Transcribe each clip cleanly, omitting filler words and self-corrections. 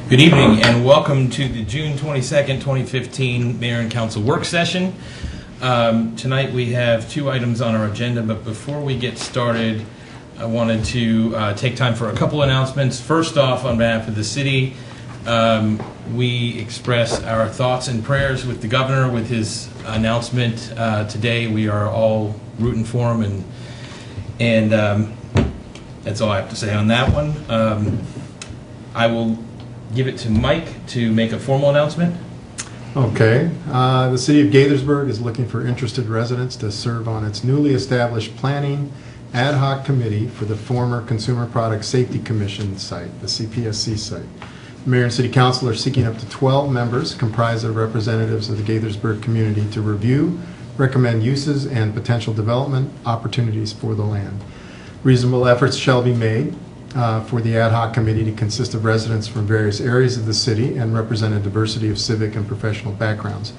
Good evening and welcome to the June 22nd, 2015 Mayor and Council Work Session. Tonight we have two items on our agenda, but before we get started, I wanted to take time for a couple announcements. First off, on behalf of the city, we express our thoughts and prayers with the governor with his announcement today. We are all rooting for him, and that's all I have to say on that one. I will give it to Mike to make a formal announcement. Okay. The City of Gaithersburg is looking for interested residents to serve on its newly established Planning Ad Hoc Committee for the former Consumer Product Safety Commission site, the CPSC site. The Mayor and City Council are seeking up to 12 members comprised of representatives of the Gaithersburg community to review, recommend uses, and potential development opportunities for the land. Reasonable efforts shall be made for the ad hoc committee to consist of residents from various areas of the city and represent a diversity of civic and professional backgrounds.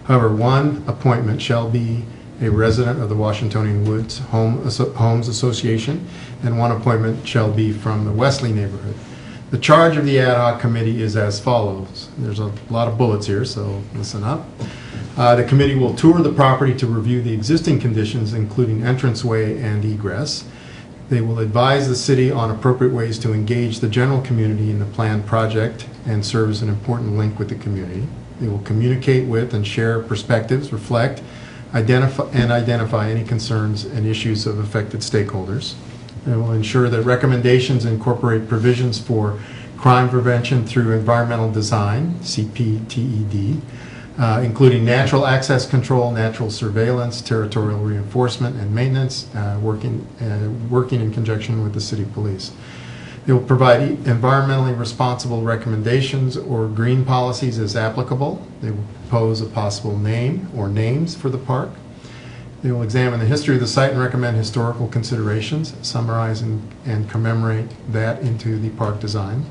However, one appointment shall be a resident of the Washingtonian Woods Homes Association, and one appointment shall be from the Wesley neighborhood. The charge of the ad hoc committee is as follows. There's a lot of bullets here, so listen up. The committee will tour the property to review the existing conditions, including entranceway and egress. They will advise the city on appropriate ways to engage the general community in the planned project and serve as an important link with the community. They will communicate with and share perspectives, reflect, identify any concerns and issues of affected stakeholders. They will ensure that recommendations incorporate provisions for crime prevention through environmental design, CPTED, including natural access control, natural surveillance, territorial reinforcement, and maintenance, working in conjunction with the city police. They will provide environmentally responsible recommendations or green policies as applicable. They will propose a possible name or names for the park. They will examine the history of the site and recommend historical considerations, summarize and commemorate that into the park design.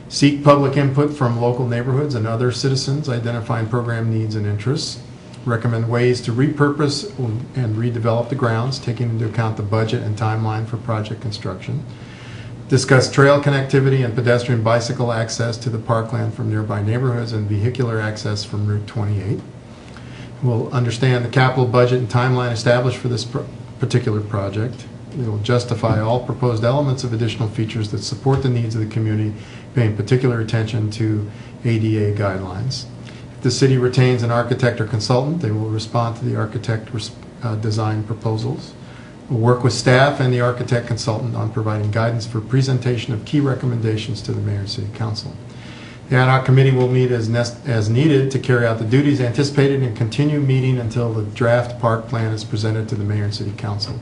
Seek public input from local neighborhoods and other citizens, identifying program needs and interests. Recommend ways to repurpose and redevelop the grounds, taking into account the budget and timeline for project construction. Discuss trail connectivity and pedestrian bicycle access to the parkland from nearby neighborhoods and vehicular access from Route 28. We'll understand the capital budget and timeline established for this particular project. It will justify all proposed elements of additional features that support the needs of the community, paying particular attention to ADA guidelines. If the city retains an architect or consultant, they will respond to the architect design proposals. We'll work with staff and the architect consultant on providing guidance for presentation of key recommendations to the Mayor and City Council. The ad hoc committee will meet as needed to carry out the duties anticipated and continue meeting until the draft park plan is presented to the Mayor and City Council.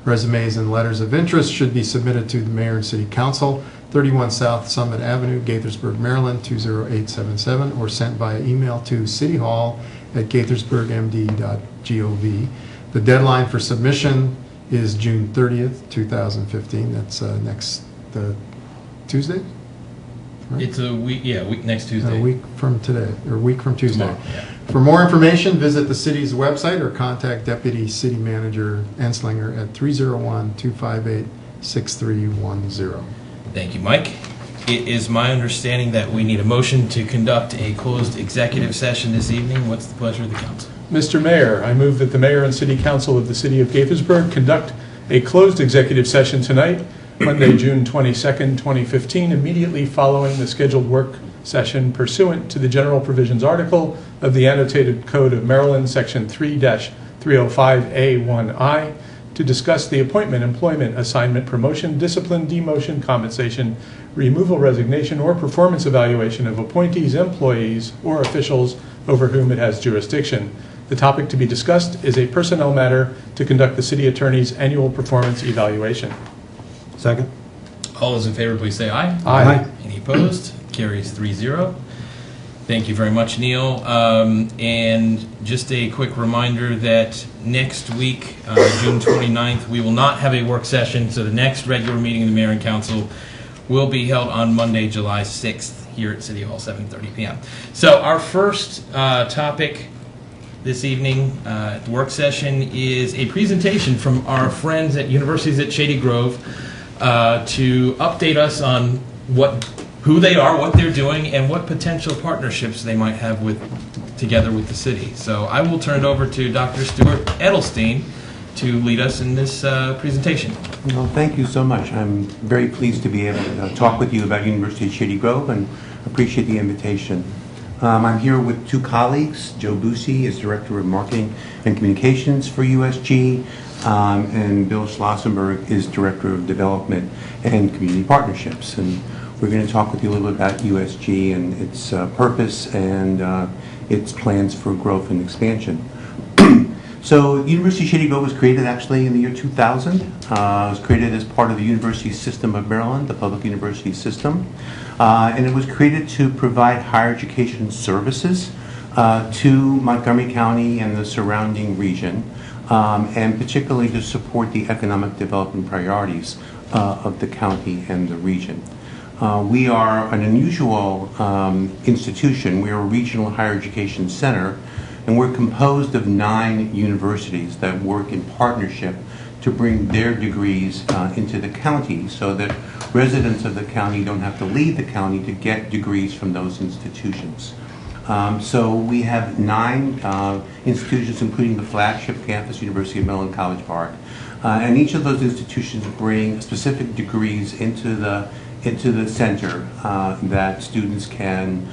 Resumes and letters of interest should be submitted to the Mayor and City Council, 31 South Summit Avenue, Gaithersburg, Maryland, 20877, or sent via email to cityhall@gaithersburgmd.gov. The deadline for submission is June 30th, 2015. That's next Tuesday? Right? It's a week, next Tuesday. A week from today, or a week from Tuesday. Tomorrow, yeah. For more information, visit the city's website or contact Deputy City Manager Enslinger at 301-258-6310. Thank you, Mike. It is my understanding that we need a motion to conduct a closed executive session this evening. What's the pleasure of the council? Mr. Mayor, I move that the Mayor and City Council of the City of Gaithersburg conduct a closed executive session tonight, Monday, June 22nd, 2015, immediately following the scheduled work session pursuant to the General Provisions article of the Annotated Code of Maryland, Section 3-305A1I, to discuss the appointment, employment, assignment, promotion, discipline, demotion, compensation, removal, resignation, or performance evaluation of appointees, employees, or officials over whom it has jurisdiction. The topic to be discussed is a personnel matter to conduct the city attorney's annual performance evaluation. Second. All those in favor, please say aye. Aye. Any opposed? Carries 3-0. Thank you very much, Neil. And just a quick reminder that next week, June 29th, we will not have a work session, so the next regular meeting of the Mayor and Council will be held on Monday, July 6th, here at City Hall, 7:30 p.m. So our first topic this evening at the work session is a presentation from our friends at Universities at Shady Grove to update us on what who they are, what they're doing, and what potential partnerships they might have together with the city. So I will turn it over to Dr. Stuart Edelstein to lead us in this presentation. Well, thank you so much. I'm very pleased to be able to talk with you about University of Shady Grove and appreciate the invitation. I'm here with two colleagues. Joe Busey is Director of Marketing and Communications for USG, and Bill Schlossenberg is Director of Development and Community Partnerships. And we're going to talk with you a little bit about USG and its purpose and its plans for growth and expansion. So University of Shady Grove was created actually in the year 2000. It was created as part of the University System of Maryland, the public university system. And it was created to provide higher education services to Montgomery County and the surrounding region, and particularly to support the economic development priorities of the county and the region. We are an unusual institution. We are a regional higher education center, and we're composed of 9 universities that work in partnership to bring their degrees into the county so that residents of the county don't have to leave the county to get degrees from those institutions. So we have 9 institutions, including the flagship campus, University of Maryland College Park. And each of those institutions bring specific degrees into the center that students can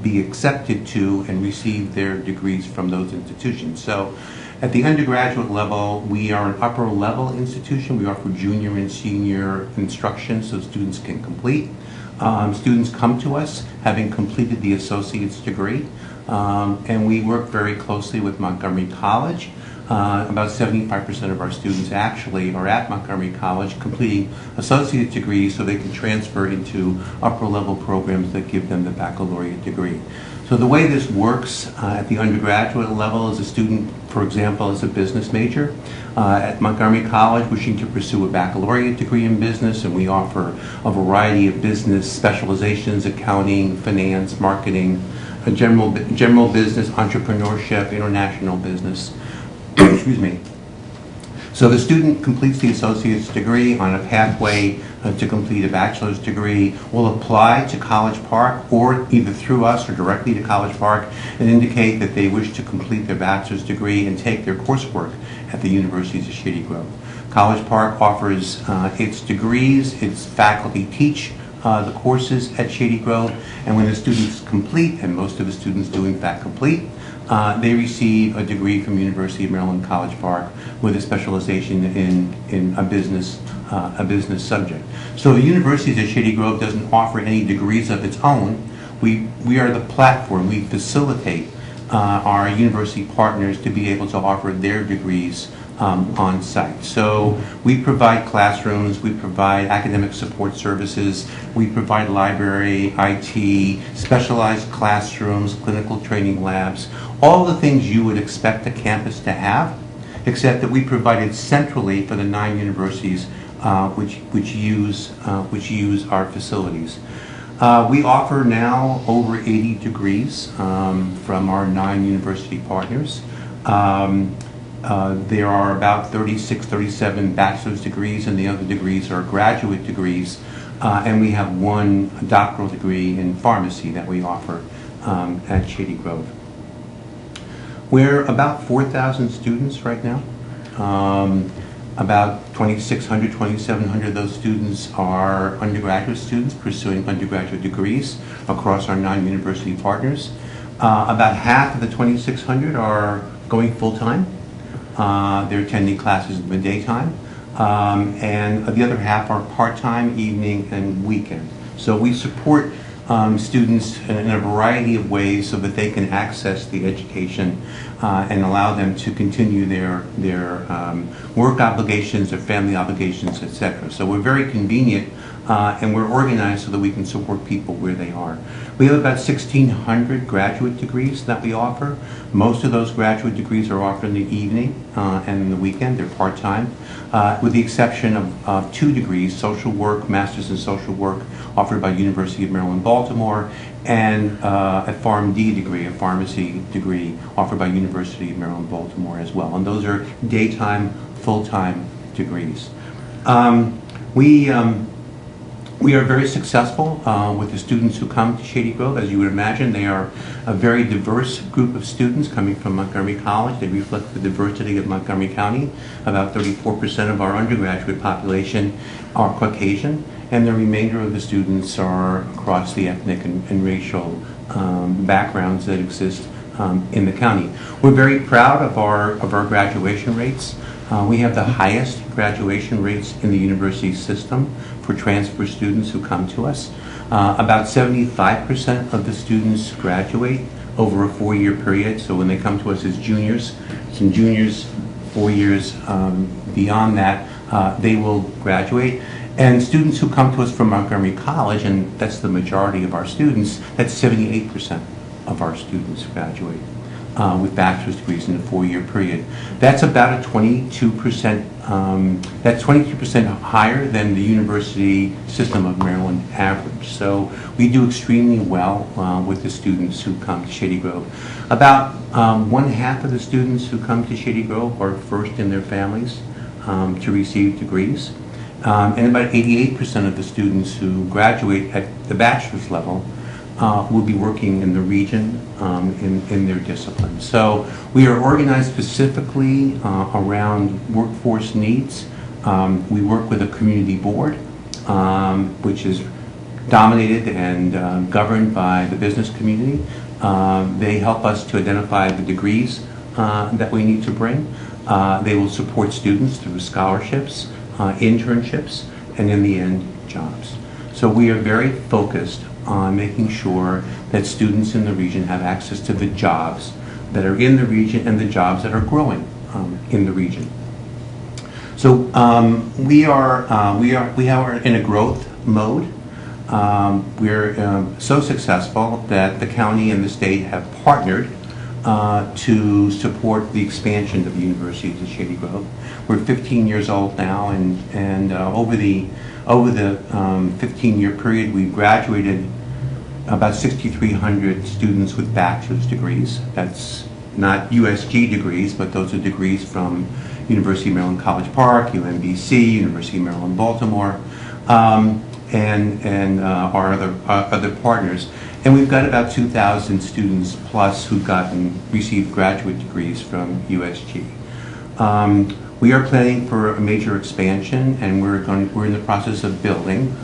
be accepted to and receive their degrees from those institutions. So at the undergraduate level, we are an upper level institution. We offer junior and senior instruction so students can complete. Students come to us having completed the associate's degree, and we work very closely with Montgomery College. About 75% of our students actually are at Montgomery College completing associate degrees so they can transfer into upper level programs that give them the baccalaureate degree. So the way this works at the undergraduate level is a student, for example, is a business major at Montgomery College wishing to pursue a baccalaureate degree in business, and we offer a variety of business specializations: accounting, finance, marketing, general business, entrepreneurship, international business. Excuse me. So the student completes the associate's degree on a pathway to complete a bachelor's degree, will apply to College Park or either through us or directly to College Park and indicate that they wish to complete their bachelor's degree and take their coursework at the Universities of Shady Grove. College Park offers its degrees, its faculty teach the courses at Shady Grove, and when the students complete, and most of the students do in fact complete, they receive a degree from University of Maryland College Park with a specialization in a business subject. So the University of Shady Grove doesn't offer any degrees of its own. We are the platform. We facilitate our university partners to be able to offer their degrees on site. So we provide classrooms, we provide academic support services, we provide library, IT, specialized classrooms, clinical training labs, all the things you would expect a campus to have, except that we provide it centrally for the 9 universities which use our facilities. We offer now over 80 degrees from our 9 university partners. There are about 36, 37 bachelor's degrees, and the other degrees are graduate degrees. And we have 1 doctoral degree in pharmacy that we offer at Shady Grove. We're about 4,000 students right now. About 2,600, 2,700 of those students are undergraduate students pursuing undergraduate degrees across our 9 university partners. About half of the 2,600 are going full-time. They're attending classes in the daytime. And the other half are part-time, evening, and weekend. So we support students in a variety of ways so that they can access the education and allow them to continue their work obligations, their family obligations, etc. So we're very convenient and we're organized so that we can support people where they are. We have about 1,600 graduate degrees that we offer. Most of those graduate degrees are offered in the evening and in the weekend. They're part-time, with the exception of 2 degrees, social work, master's in social work, offered by University of Maryland, Baltimore, and a PharmD degree, a pharmacy degree, offered by University of Maryland, Baltimore as well. And those are daytime, full-time degrees. We are very successful with the students who come to Shady Grove. As you would imagine, they are a very diverse group of students coming from Montgomery College. They reflect the diversity of Montgomery County. About 34% of our undergraduate population are Caucasian, and the remainder of the students are across the ethnic and racial backgrounds that exist in the county. We're very proud of our graduation rates. We have the highest graduation rates in the university system for transfer students who come to us. About 75% of the students graduate over a 4-year period. So when they come to us as juniors, 4 years beyond that, they will graduate. And students who come to us from Montgomery College, and that's the majority of our students, that's 78% of our students graduate with bachelor's degrees in a 4-year period. That's about a 22%, that's 22% higher than the University System of Maryland average. So we do extremely well with the students who come to Shady Grove. About 1/2 of the students who come to Shady Grove are first in their families to receive degrees. And about 88% of the students who graduate at the bachelor's level will be working in the region in their discipline. So we are organized specifically around workforce needs. We work with a community board, which is dominated and governed by the business community. They help us to identify the degrees that we need to bring. They will support students through scholarships, internships, and in the end, jobs. So we are very focused on making sure that students in the region have access to the jobs that are in the region and the jobs that are growing in the region. So we are in a growth mode. We're so successful that the county and the state have partnered to support the expansion of the universities at Shady Grove. We're 15 years old now, and over the 15-year period, we graduated about 6,300 students with bachelor's degrees. That's not USG degrees, but those are degrees from University of Maryland College Park, UMBC, University of Maryland Baltimore, and our other partners. And we've got about 2,000 students plus who've received graduate degrees from USG. We are planning for a major expansion, and we're in the process of building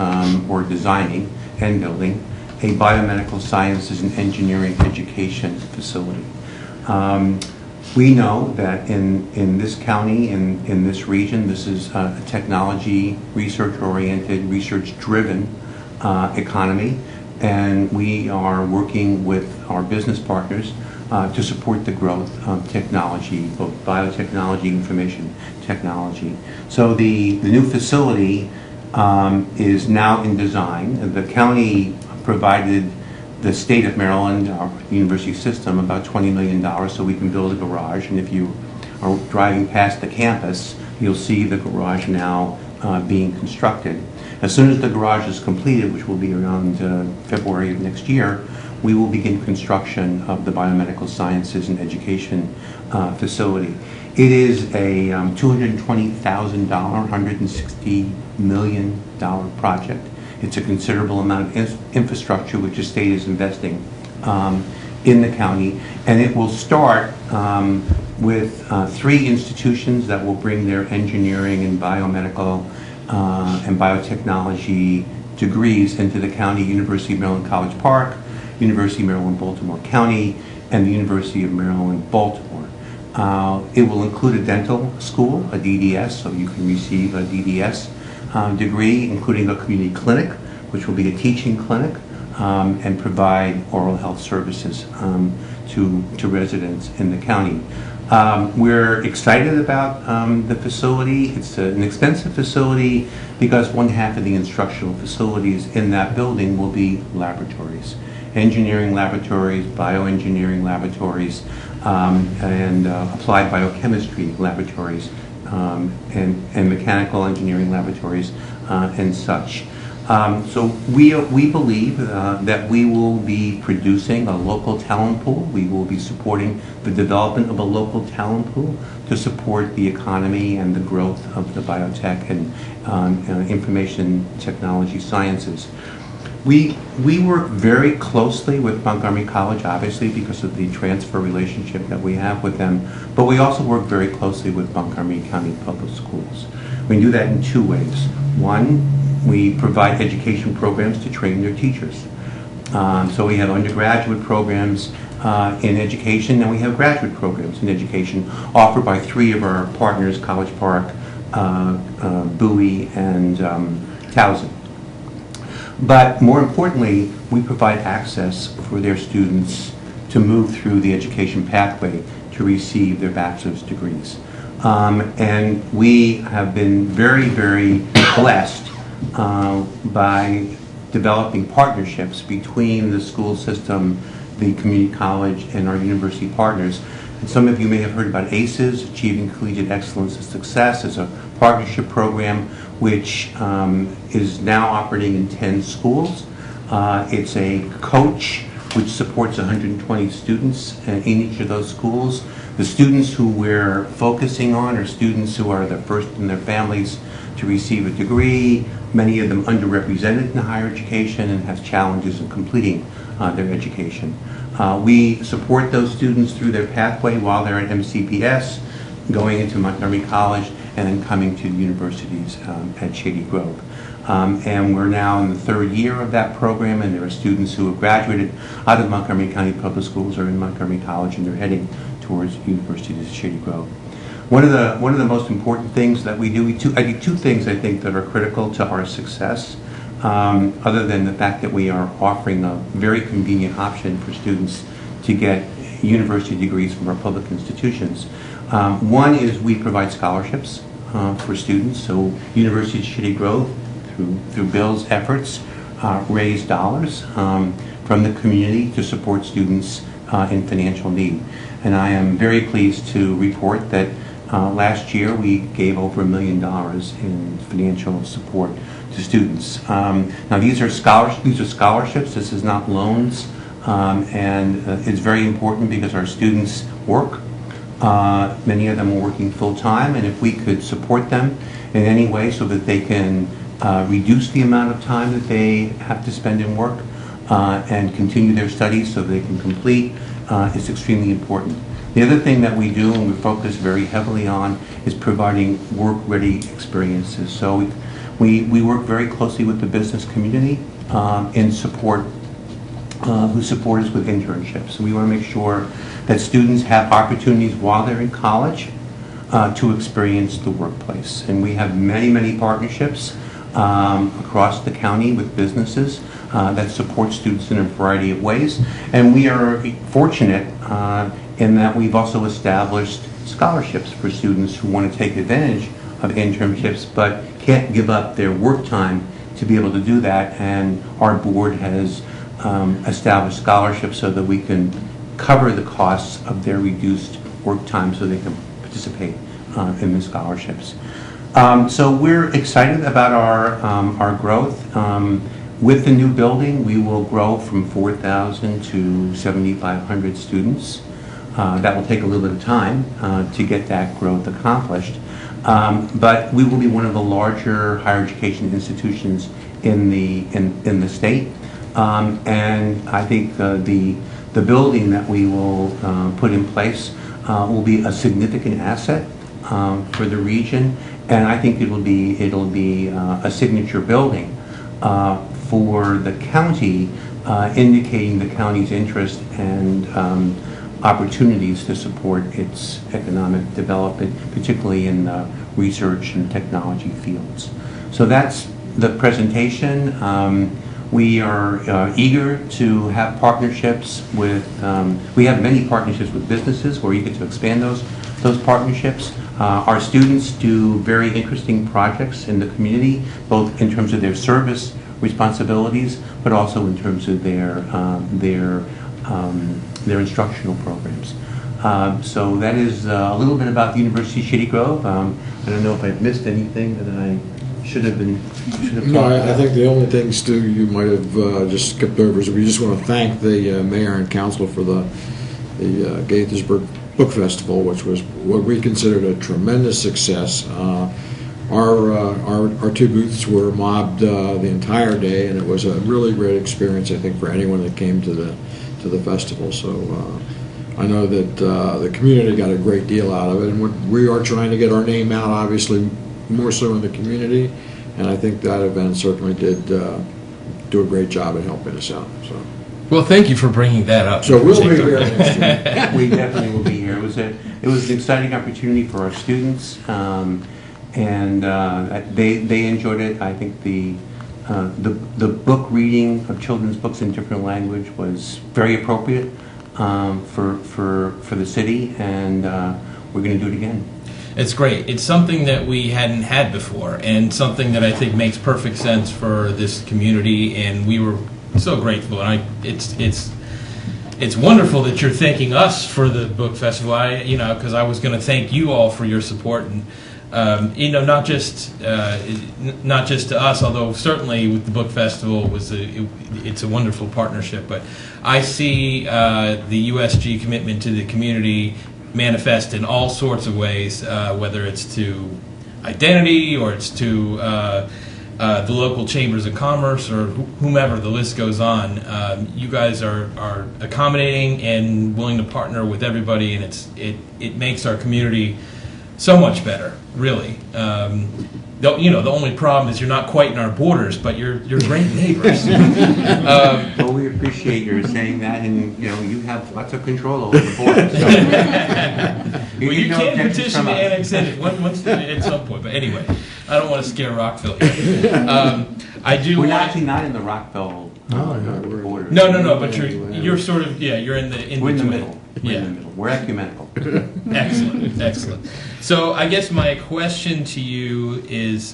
or designing and building a biomedical sciences and engineering education facility. We know that in this county, in this region, this is a technology, research-oriented, research-driven economy, and we are working with our business partners to support the growth of technology, both biotechnology, information technology. So the new facility is now in design. The county provided the state of Maryland, our university system, about $20 million so we can build a garage. And if you are driving past the campus, you'll see the garage now being constructed. As soon as the garage is completed, which will be around February of next year, we will begin construction of the biomedical sciences and education facility. It is a $220,000, $160 million project. It's a considerable amount of infrastructure which the state is investing in the county, and it will start with 3 institutions that will bring their engineering and biomedical and biotechnology degrees into the county: University of Maryland College Park, University of Maryland Baltimore County, and the University of Maryland Baltimore. It will include a dental school, a DDS, so you can receive a DDS degree, including a community clinic, which will be a teaching clinic, and provide oral health services to residents in the county. We're excited about the facility. It's an expensive facility because 1/2 of the instructional facilities in that building will be laboratories. Engineering laboratories, bioengineering laboratories, and applied biochemistry laboratories, and mechanical engineering laboratories, and such. So we believe that we will be producing a local talent pool. We will be supporting the development of a local talent pool to support the economy and the growth of the biotech and information technology sciences. We work very closely with Montgomery College, obviously, because of the transfer relationship that we have with them, but we also work very closely with Montgomery County Public Schools. We do that in two ways. One, we provide education programs to train their teachers. So we have undergraduate programs in education, and we have graduate programs in education offered by three of our partners, College Park, Bowie, and Towson. But more importantly, we provide access for their students to move through the education pathway to receive their bachelor's degrees. And we have been very, very blessed by developing partnerships between the school system, the community college, and our university partners. And some of you may have heard about ACES, Achieving Collegiate Excellence and Success, as a partnership program which is now operating in 10 schools. It's a coach which supports 120 students in each of those schools. The students who we're focusing on are students who are the first in their families to receive a degree, many of them underrepresented in higher education and have challenges in completing their education. We support those students through their pathway while they're at MCPS, going into Montgomery College, and then coming to the universities at Shady Grove. And we're now in the third year of that program, and there are students who have graduated out of Montgomery County Public Schools or in Montgomery College, and they're heading towards universities at Shady Grove. One of the most important things that we do, I do two things I think that are critical to our success, other than the fact that we are offering a very convenient option for students to get university degrees from our public institutions. One is we provide scholarships for students. So University of Shady Grove, through Bill's efforts, raise dollars from the community to support students in financial need. And I am very pleased to report that last year we gave over $1 million in financial support to students. Now these are scholarships. This is not loans, and it's very important because our students work. Many of them are working full-time, and if we could support them in any way so that they can reduce the amount of time that they have to spend in work and continue their studies so they can complete, is extremely important. The other thing that we do, and we focus very heavily on, is providing work-ready experiences. So we work very closely with the business community in support, who support us with internships. So we want to make sure that students have opportunities while they're in college to experience the workplace. And we have many, many partnerships across the county with businesses that support students in a variety of ways. And we are fortunate in that we've also established scholarships for students who want to take advantage of internships but can't give up their work time to be able to do that. And our board has established scholarships so that we can cover the costs of their reduced work time so they can participate in the scholarships. So we're excited about our growth. With the new building, we will grow from 4,000 to 7,500 students. That will take a little bit of time to get that growth accomplished. But we will be one of the larger higher education institutions in the state. And I think the building that we will put in place will be a significant asset for the region, and I think it'll be a signature building for the county, indicating the county's interest and opportunities to support its economic development, particularly in the research and technology fields. So that's the presentation. We are eager to have partnerships with, we have many partnerships with businesses. We're eager to expand those partnerships. Our students do very interesting projects in the community, both in terms of their service responsibilities, but also in terms of their instructional programs. So that is a little bit about the University of Shady Grove. I don't know if I've missed anything that I should have talked No, about. I think the only thing, Stu, you might have just skipped over is we just want to thank the mayor and council for the Gaithersburg Book Festival, which was what we considered a tremendous success. our two booths were mobbed the entire day, and it was a really great experience, I think, for anyone that came to the festival. So I know that the community got a great deal out of it, and we are trying to get our name out, obviously, more so in the community, and I think that event certainly did do a great job at helping us out. So. Well, thank you for bringing that up. So we'll be here next year. We definitely will be here. It was an exciting opportunity for our students, and they enjoyed it. I think the book reading of children's books in different language was very appropriate for the city, and we're going to do it again. It's great. It's something that we hadn't had before, and something that I think makes perfect sense for this community, and we were so grateful. And it's wonderful that you're thanking us for the book festival. Because I was going to thank you all for your support, and not just to us, although certainly with the book festival it's a wonderful partnership. But I see the USG commitment to the community manifest in all sorts of ways, whether it's to identity or it's to the local chambers of commerce or whomever, the list goes on. You guys are accommodating and willing to partner with everybody, and it makes our community so much better, really. The only problem is you're not quite in our borders, but you're great neighbors. Well, we appreciate your saying that, and you have lots of control over the board. So. Well, you can petition to annex it at some point, but anyway, I don't want to scare Rockville yet. I do. We're actually not in the Rockville border. No. But you're sort of you're in the We're in the between. middle. We're in the middle. We're ecumenical. Excellent. So I guess my question to you is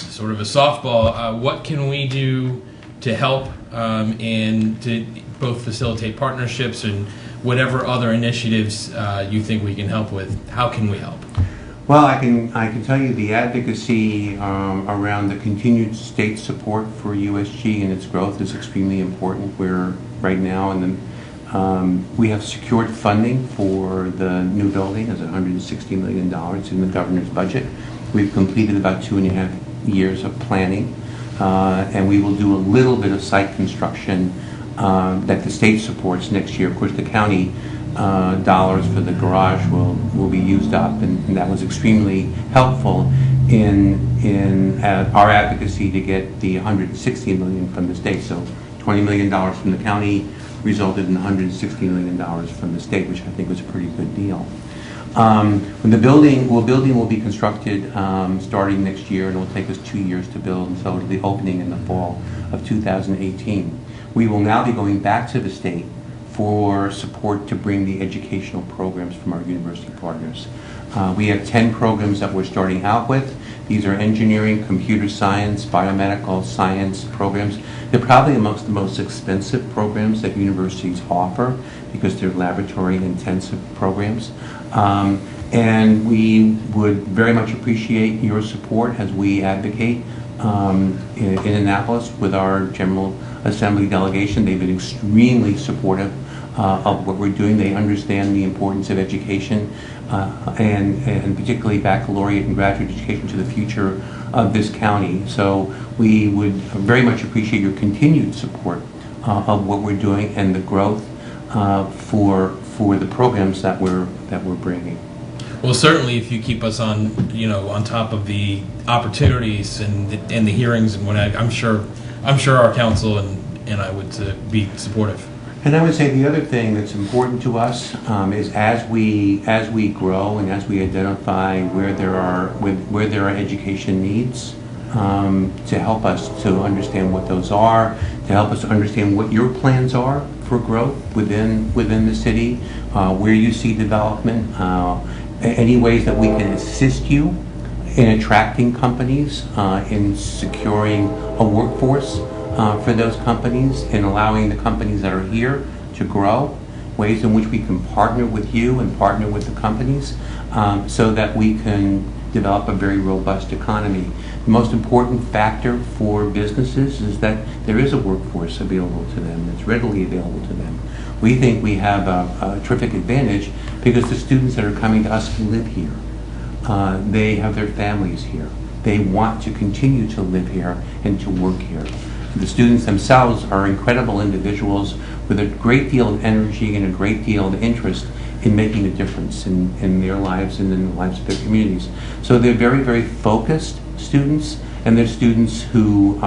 sort of a softball. What can we do to help and to both facilitate partnerships and whatever other initiatives you think we can help with? How can we help? Well, I can tell you the advocacy around the continued state support for USG and its growth is extremely important. We're right now we have secured funding for the new building. It's $160 million in the governor's budget. We've completed about 2.5 years of planning, and we will do a little bit of site construction that the state supports next year. Of course, the county dollars for the garage will be used up, and that was extremely helpful in our advocacy to get the $160 million from the state. So $20 million from the county resulted in $160 million from the state, which I think was a pretty good deal. When the building will be constructed starting next year, and it will take us 2 years to build, and so it'll be opening in the fall of 2018. We will now be going back to the state for support to bring the educational programs from our university partners. We have 10 programs that we're starting out with. These are engineering, computer science, biomedical science programs. They're probably amongst the most expensive programs that universities offer because they're laboratory intensive programs. And we would very much appreciate your support as we advocate in Annapolis with our General Assembly delegation. They've been extremely supportive of what we're doing. They understand the importance of education and particularly baccalaureate and graduate education to the future of this county. So we would very much appreciate your continued support of what we're doing and the growth for the programs that we're bringing. Well, certainly, if you keep us on top of the opportunities and the hearings and what I'm sure our council and I would be supportive. And I would say the other thing that's important to us is as we grow and as we identify where there are education needs, to help us to understand what those are, to help us to understand what your plans are for growth within the city, where you see development, any ways that we can assist you in attracting companies, in securing a workforce for those companies, and allowing the companies that are here to grow, ways in which we can partner with you and partner with the companies so that we can develop a very robust economy. The most important factor for businesses is that there is a workforce available to them, that's readily available to them. We think we have a terrific advantage because the students that are coming to us live here. they have their families here. They want to continue to live here and to work here. The students themselves are incredible individuals with a great deal of energy and a great deal of interest in making a difference in their lives and in the lives of their communities. So they're very, very focused students, and they're students who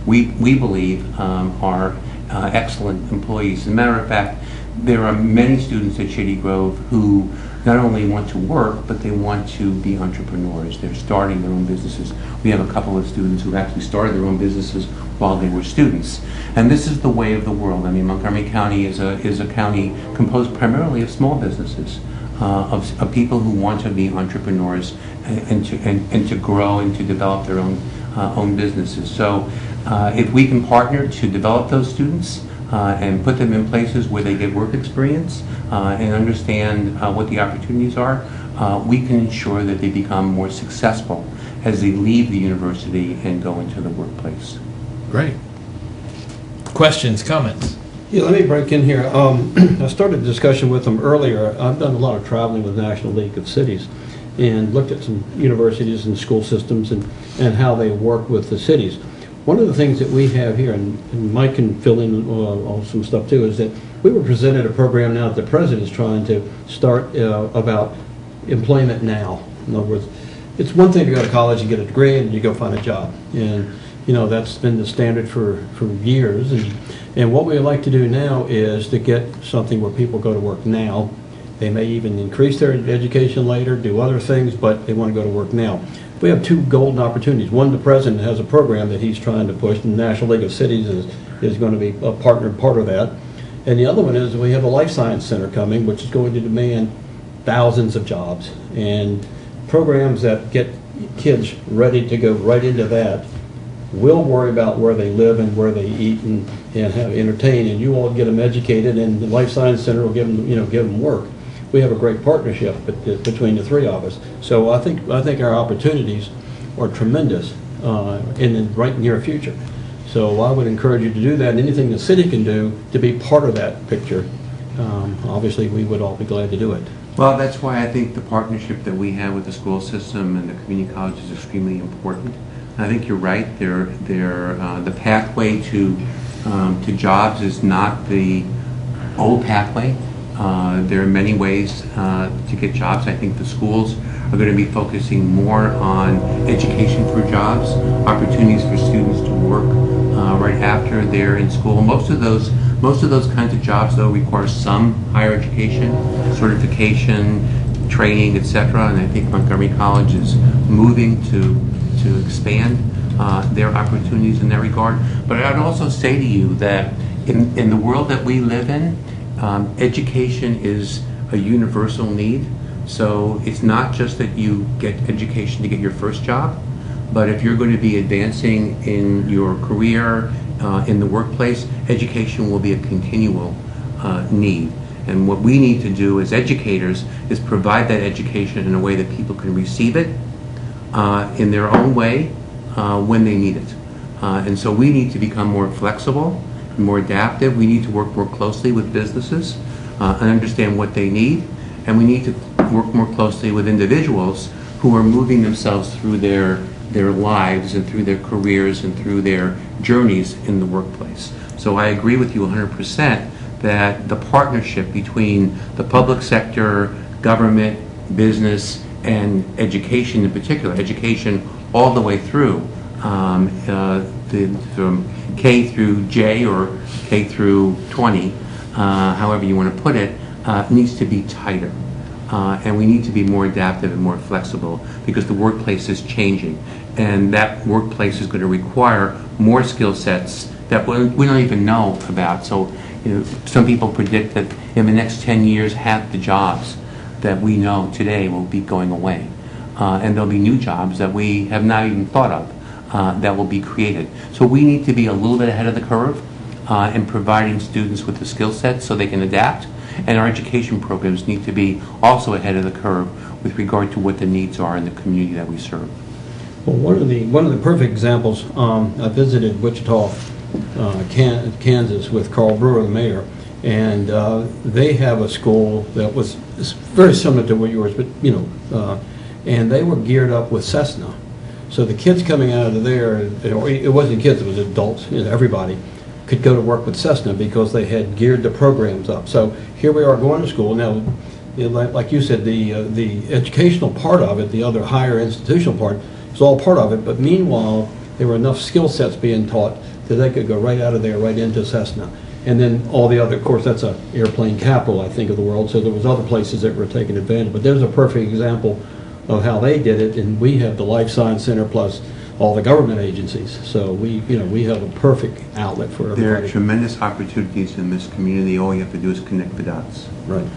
we believe are excellent employees. As a matter of fact, there are many students at Shady Grove who not only want to work, but they want to be entrepreneurs. They're starting their own businesses. We have a couple of students who actually started their own businesses while they were students. And this is the way of the world. I mean, Montgomery County is a county composed primarily of small businesses, of people who want to be entrepreneurs and to grow and to develop their own businesses. So if we can partner to develop those students, and put them in places where they get work experience and understand what the opportunities are, we can ensure that they become more successful as they leave the university and go into the workplace. Great. Questions, comments? Yeah, let me break in here. I started a discussion with them earlier. I've done a lot of traveling with the National League of Cities and looked at some universities and school systems and how they work with the cities. One of the things that we have here, and Mike can fill in on some stuff too, is that we were presented a program now that the president is trying to start about employment now. In other words, it's one thing to go to college and get a degree and you go find a job. And, you know, that's been the standard for years. And what we would like to do now is to get something where people go to work now. They may even increase their education later, do other things, but they want to go to work now. We have two golden opportunities. One, the president has a program that he's trying to push, and the National League of Cities is going to be a part of that. And the other one is we have a Life Science Center coming, which is going to demand thousands of jobs. And programs that get kids ready to go right into that will worry about where they live and where they eat and have entertain, and you all get them educated, and the Life Science Center will give them work. We have a great partnership between the three of us. So I think our opportunities are tremendous in the right near future. So I would encourage you to do that, and anything the city can do to be part of that picture. Obviously, we would all be glad to do it. Well, that's why I think the partnership that we have with the school system and the community college is extremely important. And I think you're right. The pathway to jobs is not the old pathway. There are many ways to get jobs. I think the schools are going to be focusing more on education for jobs, opportunities for students to work right after they're in school. Most of those kinds of jobs, though, require some higher education, certification, training, etc. And I think Montgomery College is moving to expand their opportunities in that regard. But I'd also say to you that in the world that we live in, education is a universal need. So it's not just that you get education to get your first job, but if you're going to be advancing in your career, in the workplace, education will be a continual need. And what we need to do as educators is provide that education in a way that people can receive it in their own way when they need it. And so we need to become more flexible, more adaptive. We need to work more closely with businesses and understand what they need. And we need to work more closely with individuals who are moving themselves through their lives and through their careers and through their journeys in the workplace. So I agree with you 100% that the partnership between the public sector, government, business, and education in particular, education all the way through, from K through J or K through 20, however you want to put it, needs to be tighter. And we need to be more adaptive and more flexible because the workplace is changing. And that workplace is going to require more skill sets that we don't even know about. So, some people predict that in the next 10 years, half the jobs that we know today will be going away. And there'll be new jobs that we have not even thought of that will be created. So we need to be a little bit ahead of the curve in providing students with the skill sets so they can adapt. And our education programs need to be also ahead of the curve with regard to what the needs are in the community that we serve. Well, one of the perfect examples, I visited Wichita, Kansas with Carl Brewer, the mayor, and they have a school that was very similar to what yours, but and they were geared up with Cessna. So the kids coming out of there, it wasn't kids, it was adults, everybody, could go to work with Cessna because they had geared the programs up. So here we are going to school. Now, like you said, the educational part of it, the other higher institutional part, is all part of it, but meanwhile, there were enough skill sets being taught that they could go right out of there, right into Cessna. And then all the other, of course, that's a airplane capital, I think, of the world, so there was other places that were taking advantage. But there's a perfect example of how they did it, and we have the Life Science Center plus all the government agencies. So we have a perfect outlet for everybody. There are tremendous opportunities in this community. All you have to do is connect the dots. Right.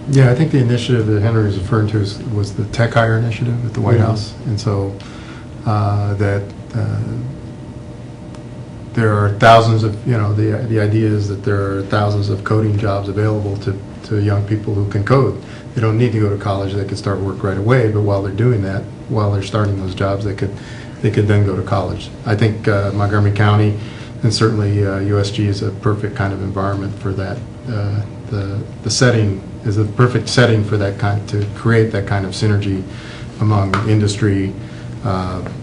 Yeah, I think the initiative that Henry was referring to was the Tech Hire Initiative at the White House. And so there are thousands of, the idea is that there are thousands of coding jobs available to young people who can code. They don't need to go to college, they can start work right away, but while they're doing that, while they're starting those jobs, they could then go to college. I think Montgomery County and certainly USG is a perfect kind of environment for that. The setting is a perfect setting for that to create that kind of synergy among industry,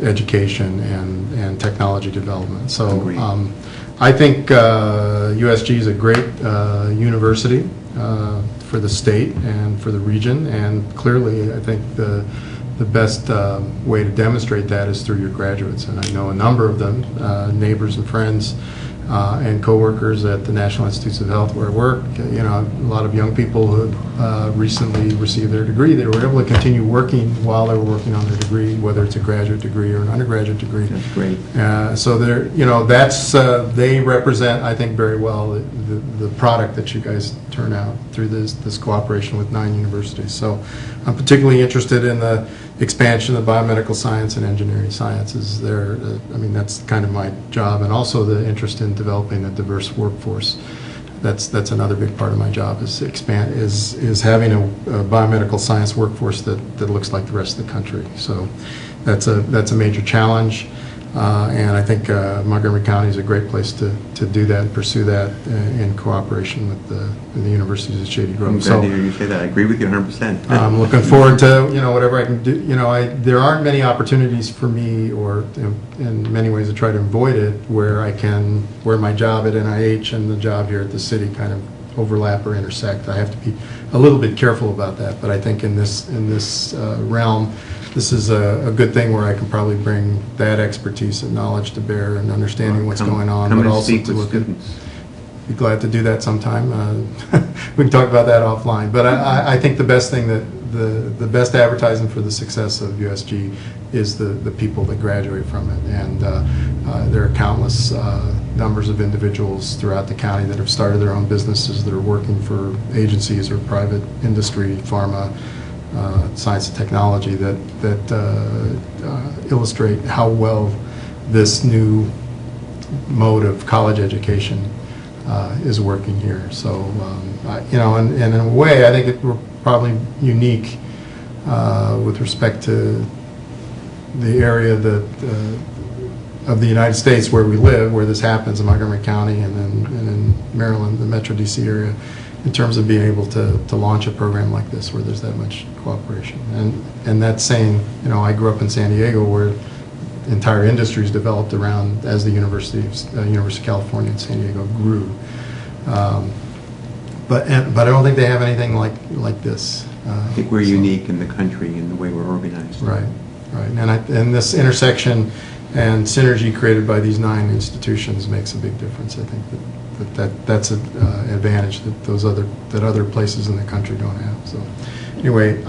education, and technology development. So I think USG is a great university for the state and for the region, and clearly I think the best way to demonstrate that is through your graduates. And I know a number of them, neighbors and friends and coworkers at the National Institutes of Health where I work. A lot of young people who recently received their degree, they were able to continue working while they were working on their degree, whether it's a graduate degree or an undergraduate degree. That's great. So they're, they represent, I think, very well the product that you guys turn out through this cooperation with 9 universities. So I'm particularly interested in the expansion of biomedical science and engineering sciences. That's kind of my job, and also the interest in developing a diverse workforce. That's another big part of my job is having a biomedical science workforce that looks like the rest of the country. So that's a major challenge, and I think Montgomery County is a great place to do that and pursue that in cooperation with the universities of Shady Grove. I'm glad to hear you say that. I agree with you 100%. I'm looking forward to whatever I can do. There aren't many opportunities for me, or in many ways, to try to avoid it, where my job at NIH and the job here at the city kind of overlap or intersect. I have to be a little bit careful about that. But I think in this realm, this is a good thing where I can probably bring that expertise and knowledge to bear and understanding what's going on, but also to look at. Be glad to do that sometime. We can talk about that offline. But I think the best thing the best advertising for the success of USG is the people that graduate from it. And there are countless numbers of individuals throughout the county that have started their own businesses, that are working for agencies or private industry, pharma, science and technology that illustrate how well this new mode of college education is working here. So, and in a way, I think we're probably unique with respect to the area of the United States where we live, where this happens in Montgomery County and in Maryland, the Metro DC area, in terms of being able to launch a program like this where there's that much cooperation. And that's saying, I grew up in San Diego where entire industries developed around as the University of California in San Diego grew. But I don't think they have anything like this. I think we're unique in the country in the way we're organized. Right. And this intersection and synergy created by these 9 institutions makes a big difference. I think that's an advantage that other places in the country don't have. So anyway,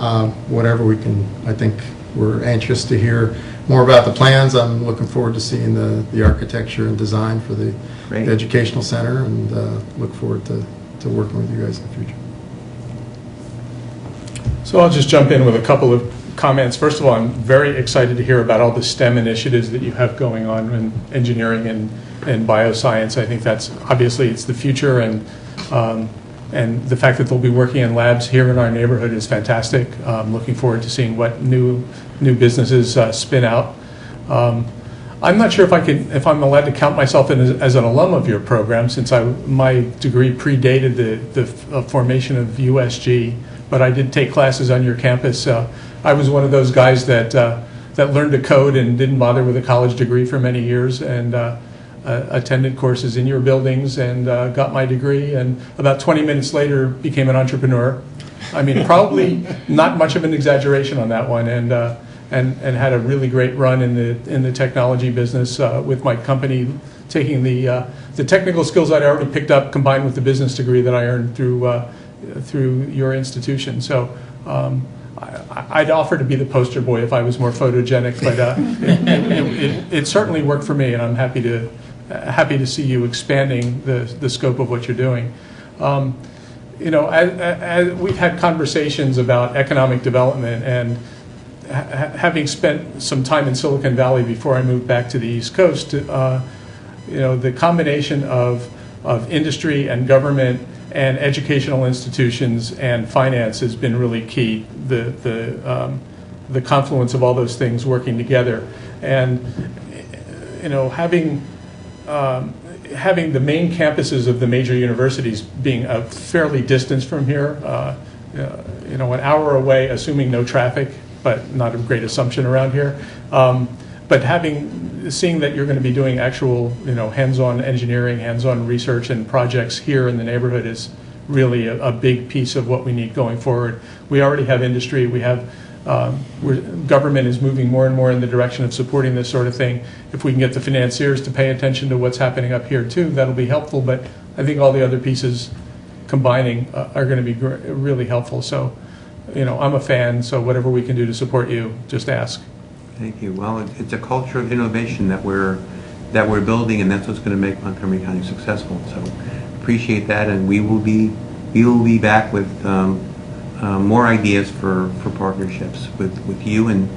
whatever we can, I think we're anxious to hear more about the plans. I'm looking forward to seeing the architecture and design for the educational center, and look forward to working with you guys in the future. So I'll just jump in with a couple of comments. First of all, I'm very excited to hear about all the STEM initiatives that you have going on in engineering and bioscience. I think that's obviously it's the future, and the fact that they'll be working in labs here in our neighborhood is fantastic. Looking forward to seeing what new businesses spin out. I'm not sure if I'm allowed to count myself in as an alum of your program, since my degree predated the formation of USG, but I did take classes on your campus I was one of those guys that learned to code and didn't bother with a college degree for many years, and attended courses in your buildings and got my degree, and about 20 minutes later became an entrepreneur. I mean, probably not much of an exaggeration on that one, and had a really great run in the technology business with my company, taking the technical skills I'd already picked up combined with the business degree that I earned through your institution. So I'd offer to be the poster boy if I was more photogenic, but it certainly worked for me, and I'm happy to see you expanding the scope of what you're doing. You know, as we've had conversations about economic development, and having spent some time in Silicon Valley before I moved back to the East Coast, you know, the combination of industry and government and educational institutions and finance has been really key. The confluence of all those things working together, and you know, having the main campuses of the major universities being a fairly distance from here, you know, an hour away, assuming no traffic, but not a great assumption around here. But seeing that you're going to be doing actual, you know, hands-on engineering, hands-on research and projects here in the neighborhood is really a big piece of what we need going forward. We already have industry. We have government is moving more and more in the direction of supporting this sort of thing. If we can get the financiers to pay attention to what's happening up here too, that'll be helpful. But I think all the other pieces combining are going to be really helpful. So, you know, I'm a fan. So whatever we can do to support you, just ask. Thank you. Well, it's a culture of innovation that we're building, and that's what's going to make Montgomery County successful. So appreciate that, and we will be back with more ideas for partnerships with you and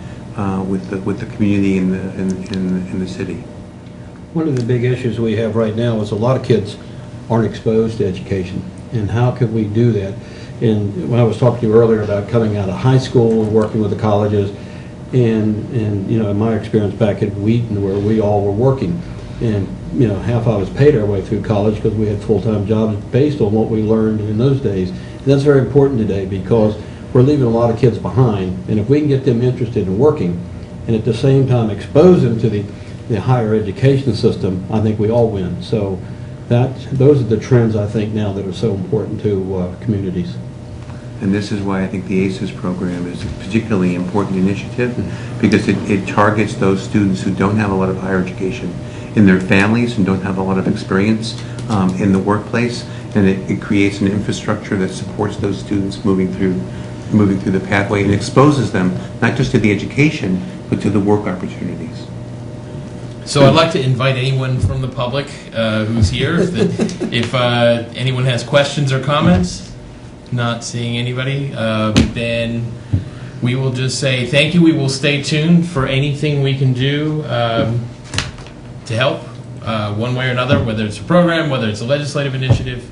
with the community in the city. One of the big issues we have right now is a lot of kids aren't exposed to education, and how can we do that? And when I was talking to you earlier about coming out of high school and working with the colleges, and you know, in my experience back at Wheaton, where we all were working, and you know, half of us paid our way through college because we had full-time jobs based on what we learned in those days. And that's very important today, because we're leaving a lot of kids behind, and if we can get them interested in working and at the same time expose them to the higher education system, I think we all win. So those are the trends, I think, now that are so important to communities. And this is why I think the ACES program is a particularly important initiative, because it targets those students who don't have a lot of higher education in their families and don't have a lot of experience in the workplace, and it creates an infrastructure that supports those students moving through the pathway and exposes them not just to the education but to the work opportunities. So I'd like to invite anyone from the public who's here, if anyone has questions or comments. Not seeing anybody, then we will just say thank you. We will stay tuned for anything we can do to help one way or another, whether it's a program, whether it's a legislative initiative.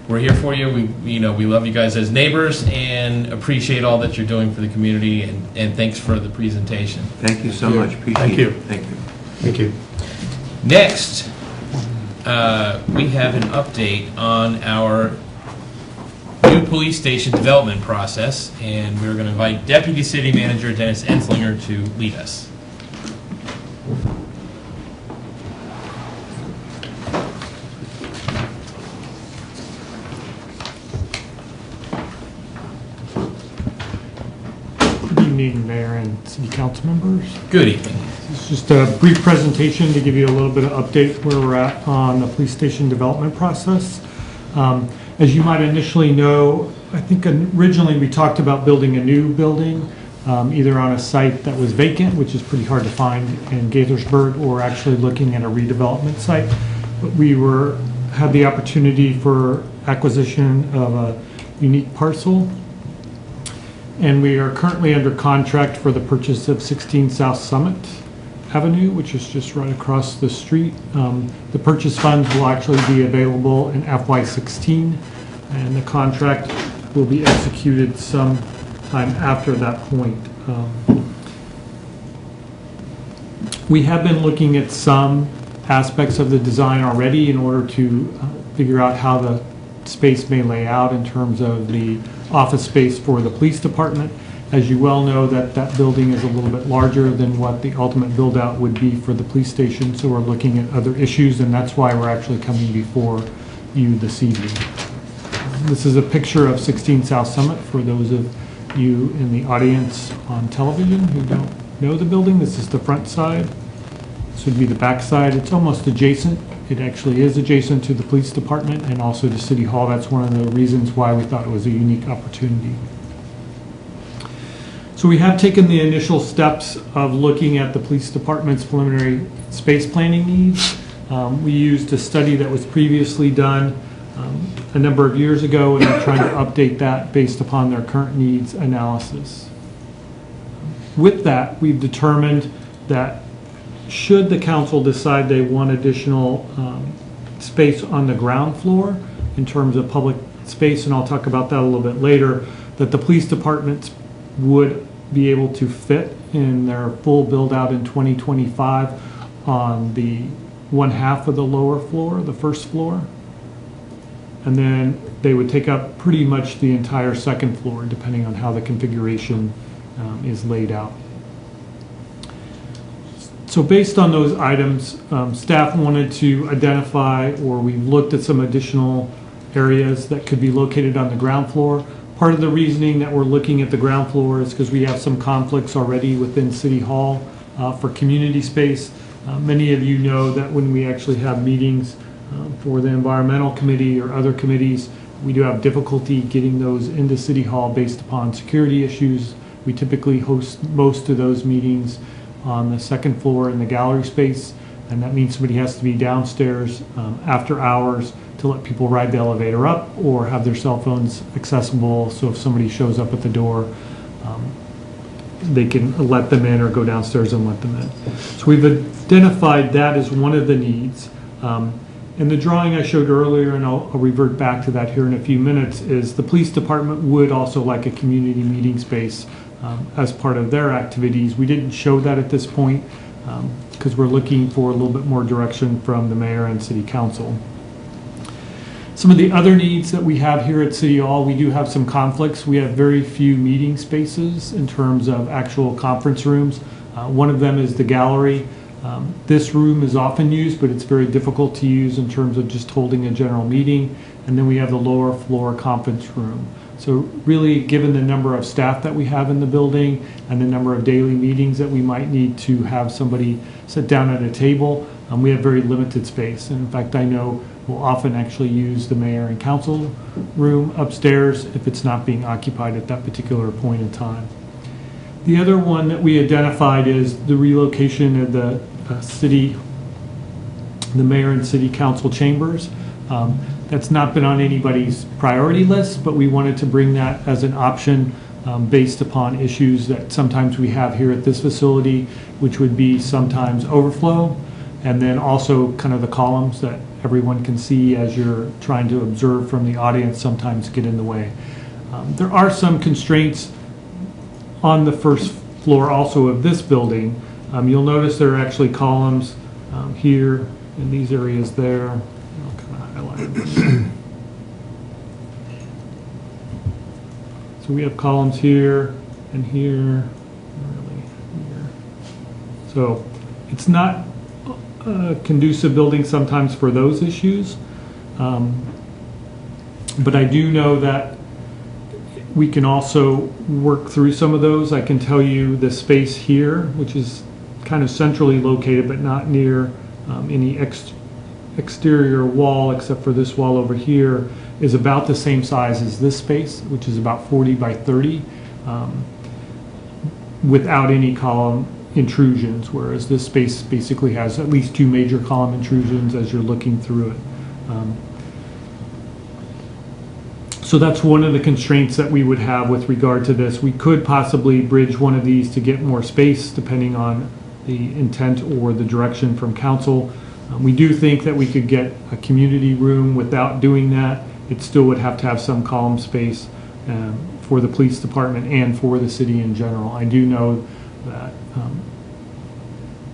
We're here for you. We love you guys as neighbors and appreciate all that you're doing for the community, and thanks for the presentation. Thank you so much. Appreciate it. Thank you. Thank you. Next, we have an update on our new police station development process, and we're going to invite Deputy City Manager Dennis Enslinger to lead us. Good evening, Mayor and City Council members. Good evening. It's just a brief presentation to give you a little bit of update where we're at on the police station development process. As you might initially know, I think originally we talked about building a new building, either on a site that was vacant, which is pretty hard to find in Gaithersburg, or actually looking at a redevelopment site. But we had the opportunity for acquisition of a unique parcel, and we are currently under contract for the purchase of 16 South Summit Avenue, which is just right across the street. The purchase funds will actually be available in FY16, and the contract will be executed sometime after that point. We have been looking at some aspects of the design already in order to figure out how the space may lay out in terms of the office space for the police department, As you well know, that building is a little bit larger than what the ultimate build-out would be for the police station, so we're looking at other issues, and that's why we're actually coming before you this evening. This is a picture of 16 South Summit for those of you in the audience on television who don't know the building. This is the front side. This would be the back side. It's almost adjacent. It actually is adjacent to the police department and also to City Hall. That's one of the reasons why we thought it was a unique opportunity. So we have taken the initial steps of looking at the police department's preliminary space planning needs. We used a study that was previously done a number of years ago, and we're trying to update that based upon their current needs analysis. With that, we've determined that should the council decide they want additional space on the ground floor in terms of public space, and I'll talk about that a little bit later, that the police departments would be able to fit in their full build out in 2025 on the one half of the lower floor, the first floor. And then they would take up pretty much the entire second floor, depending on how the configuration is laid out. So based on those items, staff wanted to identify, or we looked at some additional areas that could be located on the ground floor. Part of the reasoning that we're looking at the ground floor is because we have some conflicts already within City Hall for community space. Many of you know that when we actually have meetings for the environmental committee or other committees, we do have difficulty getting those into City Hall based upon security issues. We typically host most of those meetings on the second floor in the gallery space, and that means somebody has to be downstairs after hours to let people ride the elevator up or have their cell phones accessible, so if somebody shows up at the door, they can let them in or go downstairs and let them in. So we've identified that as one of the needs. In the drawing I showed earlier, and I'll revert back to that here in a few minutes, is the police department would also like a community meeting space as part of their activities. We didn't show that at this point because we're looking for a little bit more direction from the mayor and city council. Some of the other needs that we have here at City Hall, we do have some conflicts. We have very few meeting spaces in terms of actual conference rooms. One of them is the gallery. This room is often used, but it's very difficult to use in terms of just holding a general meeting. And then we have the lower floor conference room. So really, given the number of staff that we have in the building and the number of daily meetings that we might need to have somebody sit down at a table, we have very limited space. And in fact, I know we'll often actually use the mayor and council room upstairs if it's not being occupied at that particular point in time. The other one that we identified is the relocation of the mayor and city council chambers. That's not been on anybody's priority list, but we wanted to bring that as an option based upon issues that sometimes we have here at this facility, which would be sometimes overflow, and then also kind of the columns that everyone can see as you're trying to observe from the audience sometimes get in the way. There are some constraints on the first floor also of this building. You'll notice there are actually columns here in these areas there. I'll kind of highlight them. So we have columns here and here, really here. So it's not a conducive building sometimes for those issues, but I do know that we can also work through some of those. I can tell you the space here, which is kind of centrally located but not near any exterior wall except for this wall over here, is about the same size as this space, which is about 40 by 30, without any column intrusions, whereas this space basically has at least 2 major column intrusions as you're looking through it. So that's one of the constraints that we would have with regard to this. We could possibly bridge one of these to get more space depending on the intent or the direction from council. We do think that we could get a community room without doing that. It still would have to have some column space for the police department and for the city in general. I do know that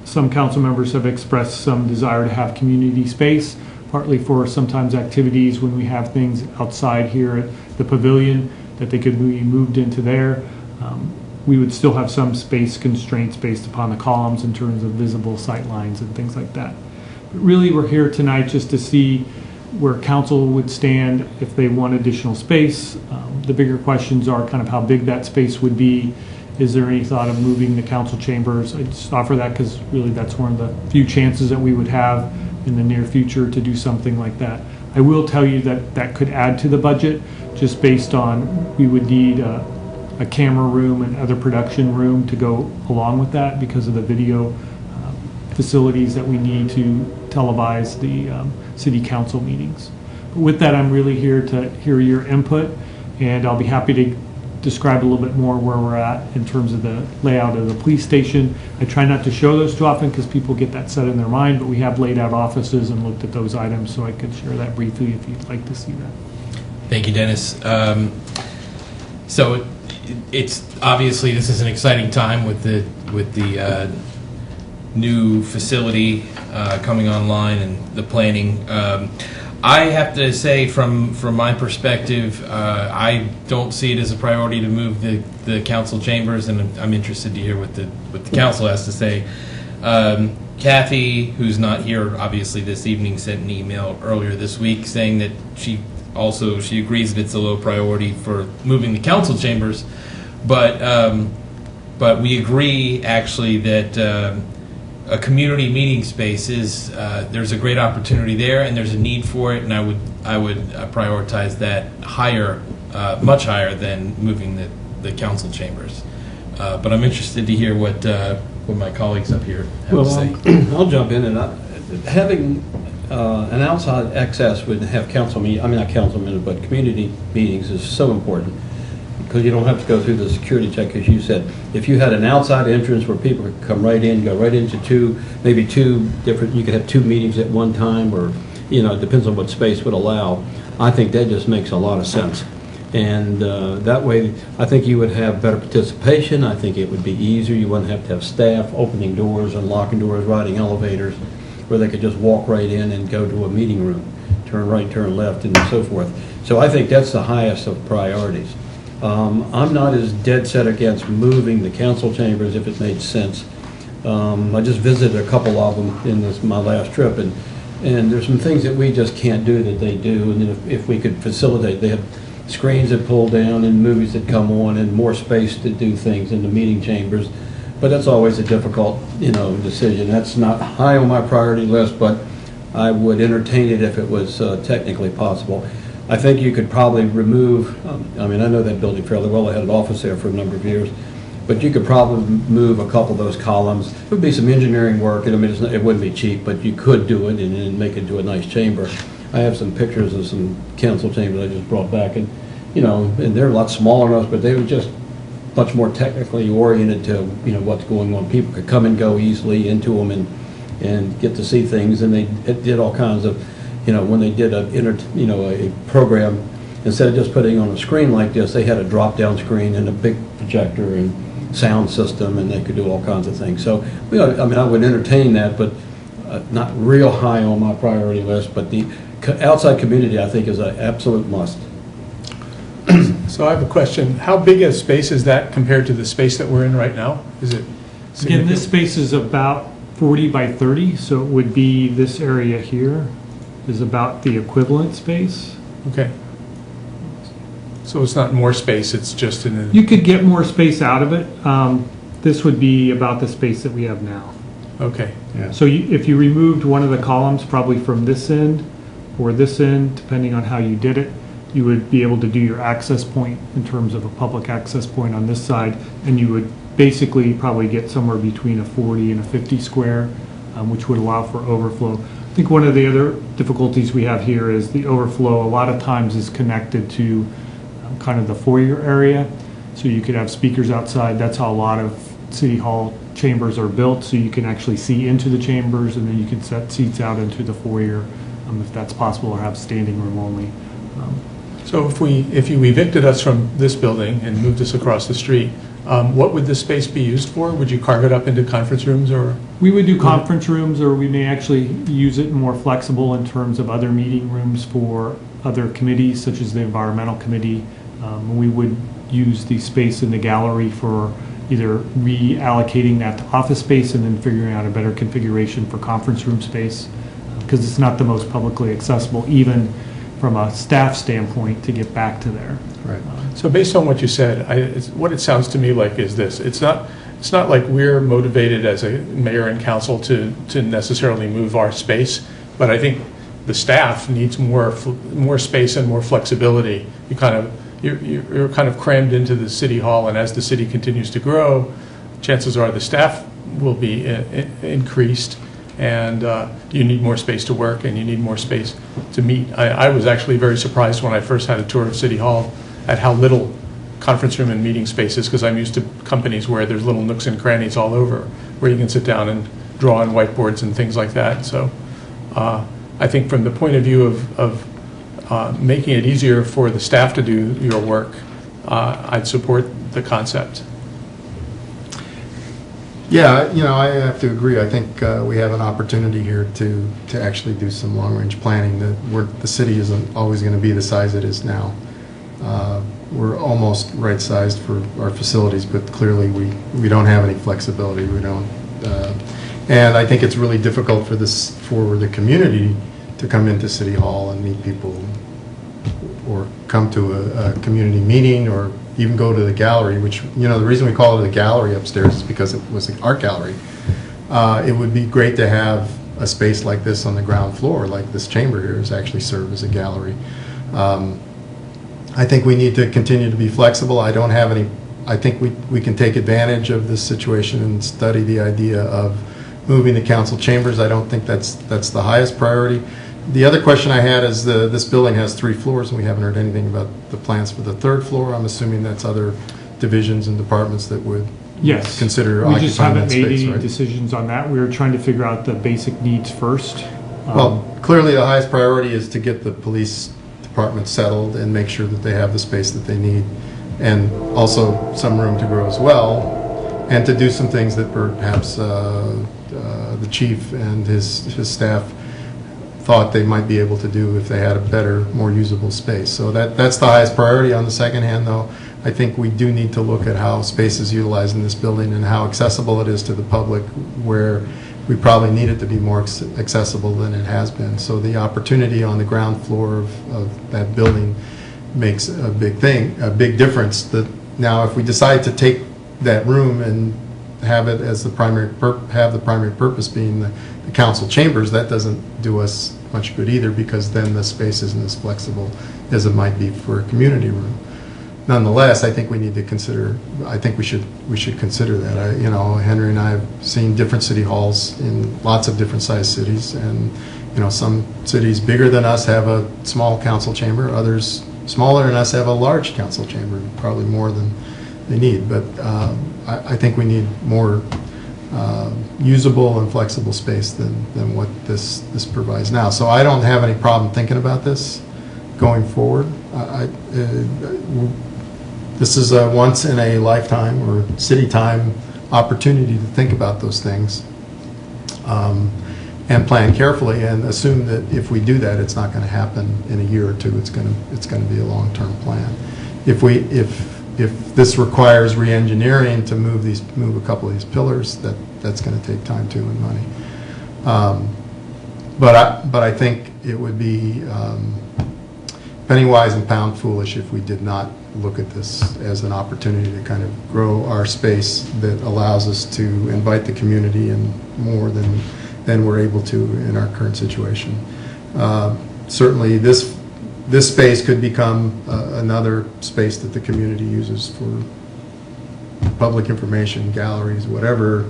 some council members have expressed some desire to have community space, partly for sometimes activities when we have things outside here at the pavilion that they could be moved into there. we would still have some space constraints based upon the columns in terms of visible sight lines and things like that. But really, we're here tonight just to see where council would stand if they want additional space. The bigger questions are kind of how big that space would be. Is there any thought of moving the council chambers? I just offer that because really that's one of the few chances that we would have in the near future to do something like that. I will tell you that that could add to the budget just based on we would need a camera room and other production room to go along with that because of the video facilities that we need to televise the city council meetings. But with that, I'm really here to hear your input, and I'll be happy to describe a little bit more where we're at in terms of the layout of the police station. I try not to show those too often because people get that set in their mind, but we have laid out offices and looked at those items, so I could share that briefly if you'd like to see that. Thank you, Dennis. So it's obviously this is an exciting time with the new facility coming online and the planning. I have to say, from my perspective, I don't see it as a priority to move the council chambers, and I'm interested to hear what the council has to say. Kathy, who's not here obviously this evening, sent an email earlier this week saying that she agrees that it's a low priority for moving the council chambers, but we agree actually that a community meeting space is there's a great opportunity there, and there's a need for it, and I would prioritize that higher, much higher than moving the council chambers. But I'm interested to hear what my colleagues up here have to say. I'll jump in, and having an outside access would have not council meetings, but community meetings is so important because you don't have to go through the security check, as you said. If you had an outside entrance where people could come right in, go right into maybe two different, you could have two meetings at one time, or, it depends on what space would allow. I think that just makes a lot of sense. And that way, I think you would have better participation. I think it would be easier. You wouldn't have to have staff opening doors, unlocking doors, riding elevators, where they could just walk right in and go to a meeting room, turn right, turn left, and so forth. So I think that's the highest of priorities. I'm not as dead set against moving the council chambers if it made sense. I just visited a couple of them in my last trip, and there's some things that we just can't do that they do, and if we could facilitate, they have screens that pull down and movies that come on and more space to do things in the meeting chambers. But that's always a difficult, decision. That's not high on my priority list, but I would entertain it if it was technically possible. I think you could probably remove, I know that building fairly well. I had an office there for a number of years. But you could probably move a couple of those columns. It would be some engineering work. It wouldn't be cheap, but you could do it and then make it into a nice chamber. I have some pictures of some council chambers I just brought back, and and they're a lot smaller than us, but they were just much more technically oriented to what's going on. People could come and go easily into them and get to see things, and they did all kinds of when they did a program, instead of just putting on a screen like this, they had a drop-down screen and a big projector and sound system, and they could do all kinds of things. So I would entertain that, but not real high on my priority list. But the outside community, I think, is an absolute must. So I have a question. How big a space is that compared to the space that we're in right now? Is it Again, this space is about 40 by 30, so it would be this area here is about the equivalent space. Okay. So it's not more space, it's just in a... You could get more space out of it. This would be about the space that we have now. Okay. Yeah. So if you removed one of the columns, probably from this end or this end, depending on how you did it, you would be able to do your access point in terms of a public access point on this side, and you would basically probably get somewhere between a 40 and a 50 square, which would allow for overflow. I think one of the other difficulties we have here is the overflow a lot of times is connected to kind of the foyer area. So you could have speakers outside. That's how a lot of City Hall chambers are built, so you can actually see into the chambers, and then you can set seats out into the foyer if that's possible, or have standing room only. So if you evicted us from this building and moved us across the street, what would this space be used for? Would you carve it up into conference rooms, or? We would do conference rooms, or we may actually use it more flexible in terms of other meeting rooms for other committees, such as the environmental committee. We would use the space in the gallery for either reallocating that to office space and then figuring out a better configuration for conference room space, because it's not the most publicly accessible, even from a staff standpoint, to get back to there. Right. So based on what you said, what it sounds to me like is this: it's not like we're motivated as a mayor and council to necessarily move our space, but I think the staff needs more space and more flexibility. You're kind of crammed into the city hall, and as the city continues to grow, chances are the staff will be increased, and you need more space to work, and you need more space to meet. I was actually very surprised when I first had a tour of City Hall at how little conference room and meeting space is, because I'm used to companies where there's little nooks and crannies all over where you can sit down and draw on whiteboards and things like that. So I think from the point of view of making it easier for the staff to do your work, I'd support the concept. Yeah, I have to agree. I think we have an opportunity here to actually do some long-range planning. The city isn't always going to be the size it is now. We're almost right-sized for our facilities, but clearly we don't have any flexibility. We don't, and I think it's really difficult for the community to come into City Hall and meet people, or come to a community meeting, or even go to the gallery, which, the reason we call it a gallery upstairs is because it was an art gallery. It would be great to have a space like this on the ground floor, like this chamber here, is actually serve as a gallery. I think we need to continue to be flexible. I think we can take advantage of this situation and study the idea of moving the council chambers. I don't think that's the highest priority. The other question I had is this building has 3 floors, and we haven't heard anything about the plans for the 3rd floor. I'm assuming that's other divisions and departments that would consider We just occupying haven't that made space, any right? decisions on that. We were trying to figure out the basic needs first. Well, clearly the highest priority is to get the police department settled and make sure that they have the space that they need, and also some room to grow as well, and to do some things that perhaps the chief and his staff thought they might be able to do if they had a better, more usable space. So that's the highest priority. On the second hand, though, I think we do need to look at how space is utilized in this building and how accessible it is to the public, where we probably need it to be more accessible than it has been. So the opportunity on the ground floor of that building makes a big difference. That now, if we decide to take that room and have it as the primary purpose being the council chambers, that doesn't do us much good either, because then the space isn't as flexible as it might be for a community room. Nonetheless, I think we need to consider. I think we should consider that. Henry and I have seen different city halls in lots of different sized cities, and some cities bigger than us have a small council chamber. Others smaller than us have a large council chamber, probably more than they need. But I think we need more usable and flexible space than what this provides now. So I don't have any problem thinking about this going forward. This is a once in a lifetime or city time opportunity to think about those things and plan carefully, and assume that if we do that, it's not going to happen in a year or two. It's going to be a long-term plan. If this requires re-engineering to move a couple of these pillars, that's going to take time too and money. But I think it would be penny wise and pound foolish if we did not look at this as an opportunity to kind of grow our space that allows us to invite the community in more than we're able to in our current situation. Certainly this space could become another space that the community uses for public information, galleries, whatever,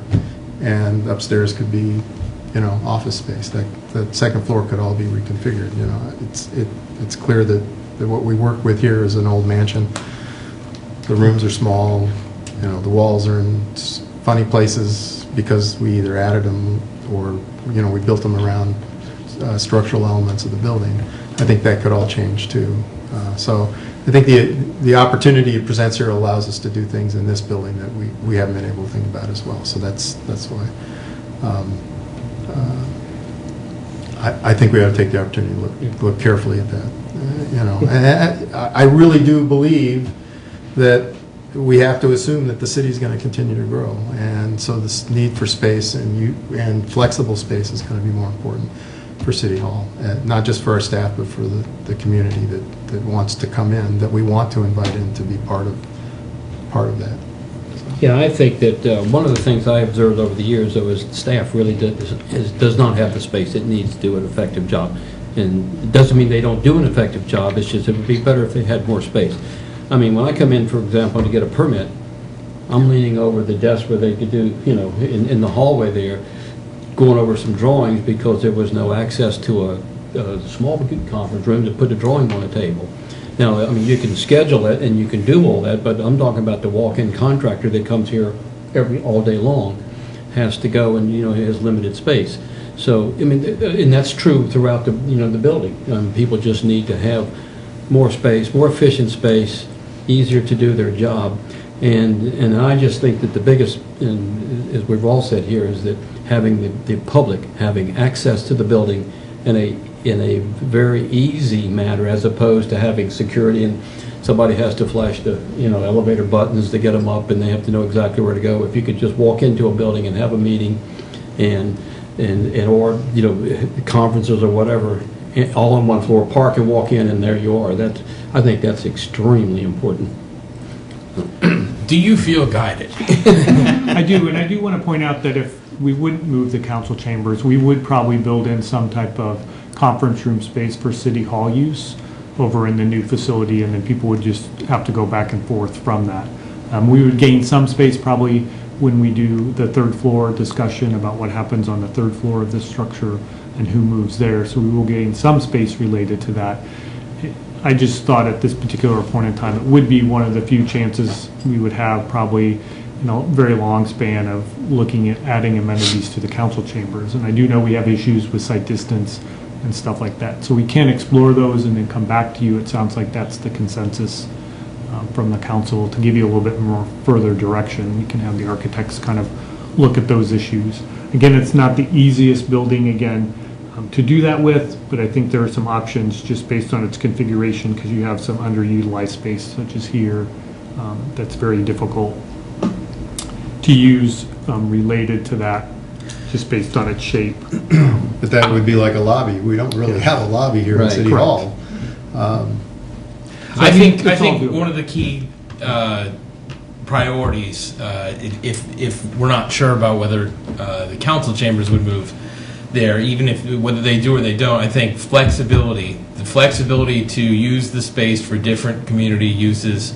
and upstairs could be, office space. The second floor could all be reconfigured. It's clear that what we work with here is an old mansion. The rooms are small. The walls are in funny places because we either added them or we built them around structural elements of the building. I think that could all change too. So I think the opportunity it presents here allows us to do things in this building that we haven't been able to think about as well. So that's why I think we ought to take the opportunity to look carefully at that. And I really do believe that we have to assume that the city's going to continue to grow, and so this need for space and flexible space is going to be more important for City Hall, not just for our staff, but for the community that wants to come in, that we want to invite in to be part of that. Yeah, I think that one of the things I observed over the years, though, is staff really does not have the space it needs to do an effective job. And it doesn't mean they don't do an effective job, it's just it would be better if they had more space. I mean, when I come in, for example, to get a permit, I'm leaning over the desk where they could do, you know, in the hallway there, going over some drawings because there was no access to a small conference room to put a drawing on a table. Now, I mean, you can schedule it and you can do all that, but I'm talking about the walk-in contractor that comes here all day long, has to go and, you know, has limited space. So, I mean, and that's true throughout the, you know, the building. People just need to have more space, more efficient space, easier to do their job. And I just think that the biggest, and as we've all said here, is that having the public having access to the building in a very easy manner, as opposed to having security and somebody has to flash the, you know, elevator buttons to get them up and they have to know exactly where to go. If you could just walk into a building and have a meeting and or, you know, conferences or whatever, all on one floor, park and walk in and there you are. I think that's extremely important. Do you feel guided? I do, and I do want to point out that if we wouldn't move the council chambers, we would probably build in some type of conference room space for City Hall use over in the new facility, and then people would just have to go back and forth from that. We would gain some space probably when we do the third floor discussion about what happens on the third floor of this structure and who moves there, so we will gain some space related to that. I just thought at this particular point in time, it would be one of the few chances we would have probably, you know, very long span of looking at adding amenities to the council chambers. And I do know we have issues with site distance and stuff like that. So we can explore those and then come back to you. It sounds like that's the consensus from the council to give you a little bit more further direction. We can have the architects kind of look at those issues. Again, it's not the easiest building, again, to do that with, but I think there are some options just based on its configuration, because you have some underutilized space such as here that's very difficult to use related to that, just based on its shape. But that would be like a lobby. We don't really have a lobby here in Right. City Correct. Hall. I think it's all doable. one of the key priorities, if we're not sure about whether the council chambers would move there, even if whether they do or they don't, I think flexibility, the flexibility to use the space for different community uses,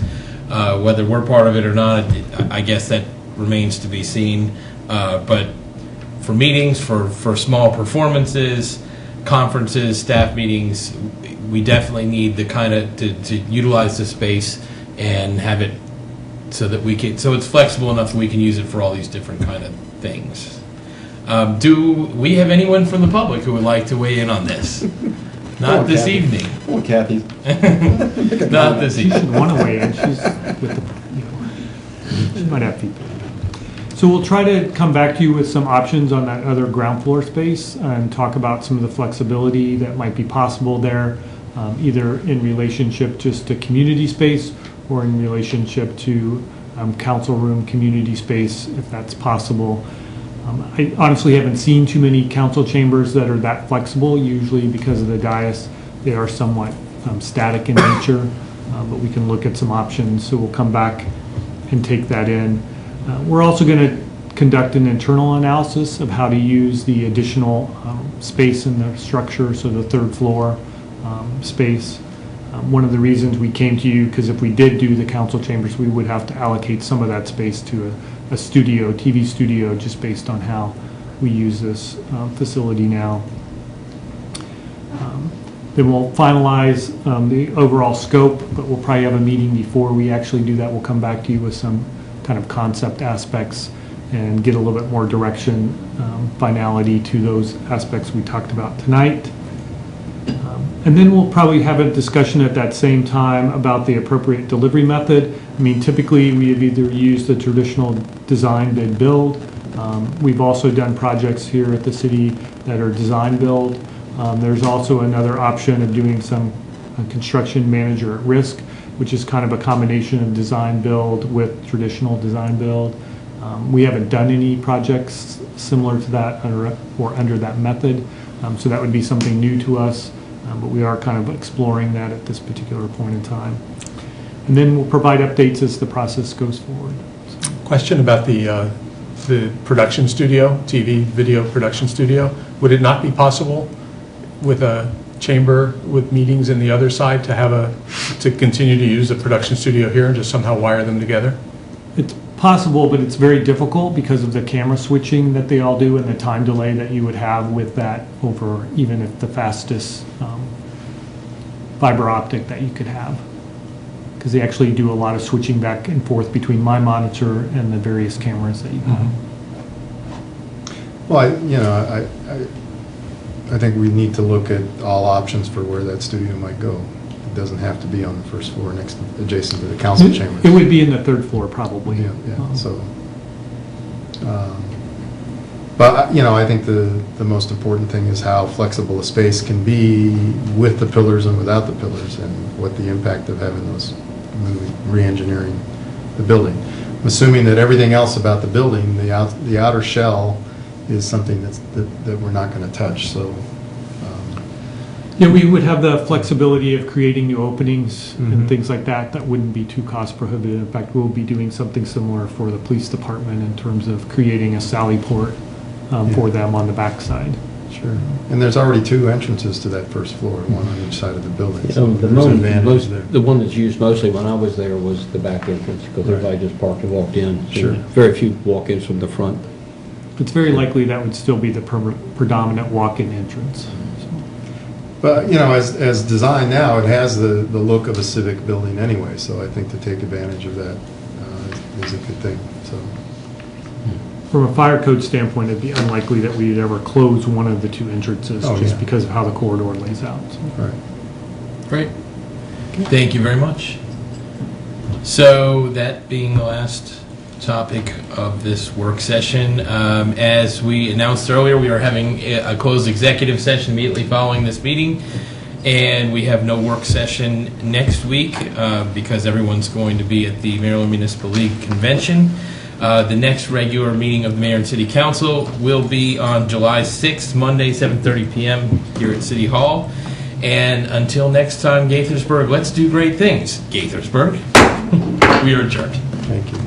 whether we're part of it or not, I guess that remains to be seen. But for meetings, for small performances, conferences, staff meetings, we definitely need the kind of to utilize the space and have it so that we can, so it's flexible enough that we can use it for all these different kind of things. Do we have anyone from the public who would like to weigh in on this? Not this evening. Oh, Kathy. Not this She should evening. want to weigh in. She's with the, you know, she might have people. So we'll try to come back to you with some options on that other ground floor space and talk about some of the flexibility that might be possible there, either in relationship just to community space or in relationship to council room community space, if that's possible. I honestly haven't seen too many council chambers that are that flexible. Usually because of the dais, they are somewhat static in nature, but we can look at some options. So we'll come back and take that in. We're also going to conduct an internal analysis of how to use the additional space in the structure, so the third floor space. One of the reasons we came to you, because if we did do the council chambers, we would have to allocate some of that space to a studio, TV studio, just based on how we use this facility now. Then we'll finalize the overall scope, but we'll probably have a meeting before we actually do that. We'll come back to you with some kind of concept aspects and get a little bit more direction, finality to those aspects we talked about tonight. And then we'll probably have a discussion at that same time about the appropriate delivery method. I mean, typically we have either used the traditional design, bid, build. We've also done projects here at the city that are design build. There's also another option of doing some construction manager at risk. which is kind of a combination of design build with traditional design build. We haven't done any projects similar to that under that method, so that would be something new to us, but we are kind of exploring that at this particular point in time. And then we'll provide updates as the process goes forward. Question about the production studio, TV, video production studio. Would it not be possible with a chamber with meetings in the other side to continue to use the production studio here and just somehow wire them together? It's possible, but it's very difficult because of the camera switching that they all do and the time delay that you would have with that over even if the fastest fiber optic that you could have. Because they actually do a lot of switching back and forth between my monitor and the various cameras that you have. Well, I think we need to look at all options for where that studio might go. It doesn't have to be on the first floor adjacent to the council chambers. It would be in the third floor probably. Yeah, so. But, I think the most important thing is how flexible a space can be with the pillars and without the pillars, and what the impact of having those re-engineering the building. I'm assuming that everything else about the building, the outer shell, is something that we're not going to touch, so. Yeah, we would have the flexibility of creating new openings and things like that. That wouldn't be too cost prohibitive. In fact, we'll be doing something similar for the police department in terms of creating a sally port for them on the backside. Sure. And there's already 2 entrances to that first floor, one on each side of the building. So The there's an advantage there. the one that's used mostly when I was there was the back entrance, because everybody just parked and walked in. So Sure. very few walk-ins from the front. It's very likely that would still be the predominant walk-in entrance. But, as designed now, it has the look of a civic building anyway, so I think to take advantage of that is a good thing, so. From a fire code standpoint, it'd be unlikely that we'd ever close one of the 2 entrances Oh, just yeah. because of how the corridor lays out. So. Right. Great. Thank you very much. So that being the last topic of this work session, as we announced earlier, we are having a closed executive session immediately following this meeting, and we have no work session next week because everyone's going to be at the Maryland Municipal League Convention. The next regular meeting of the Mayor and City Council will be on July 6th, Monday, 7:30 p.m. here at City Hall. And until next time, Gaithersburg, let's do great things. Gaithersburg, we are adjourned. Thank you.